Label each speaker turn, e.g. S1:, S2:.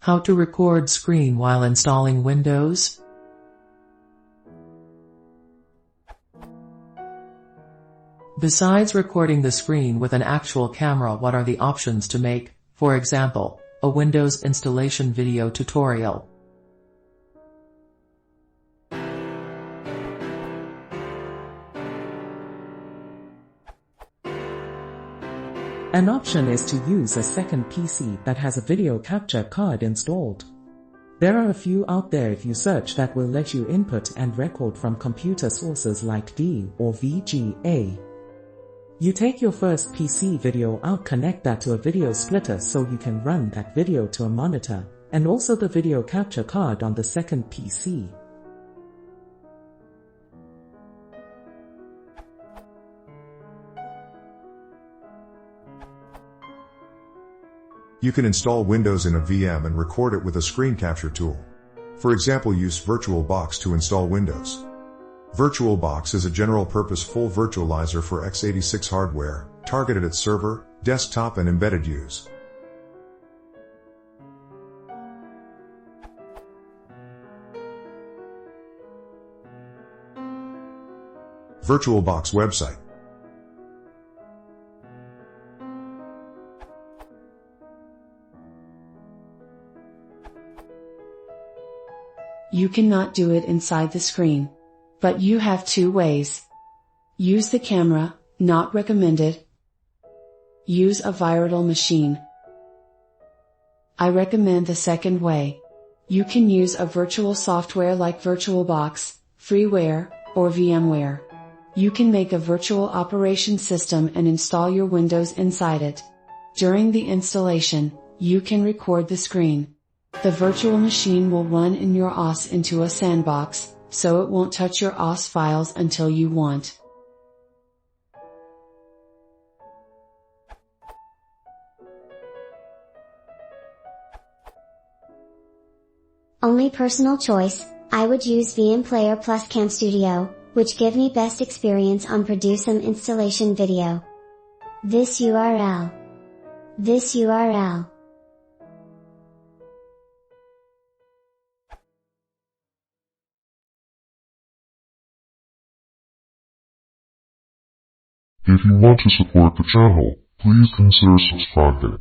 S1: How to record screen while installing Windows? Besides recording the screen with an actual camera, what are the options to make, for example, a Windows installation video tutorial?
S2: An option is to use a second PC that has a video capture card installed. There are a few out there if you search that will let you input and record from computer sources like D or VGA. You take your first PC video out, connect that to a video splitter so you can run that video to a monitor, and also the video capture card on the second PC.
S3: You can install Windows in a VM and record it with a screen capture tool. For example, use VirtualBox to install Windows. VirtualBox is a general-purpose full virtualizer for x86 hardware, targeted at server, desktop and embedded use. VirtualBox website.
S4: You cannot do it inside the screen. But you have two ways. Use the camera, not recommended. Use a virtual machine. I recommend the second way. You can use a virtual software like VirtualBox, freeware, or VMware. You can make a virtual operation system and install your Windows inside it. During the installation, you can record the screen. The virtual machine will run in your OS into a sandbox, so it won't touch your OS files until you want.
S5: Only personal choice, I would use VM Player plus Cam Studio, which give me best experience on produce some installation video. This URL.
S6: If you want to support the channel, please consider subscribing.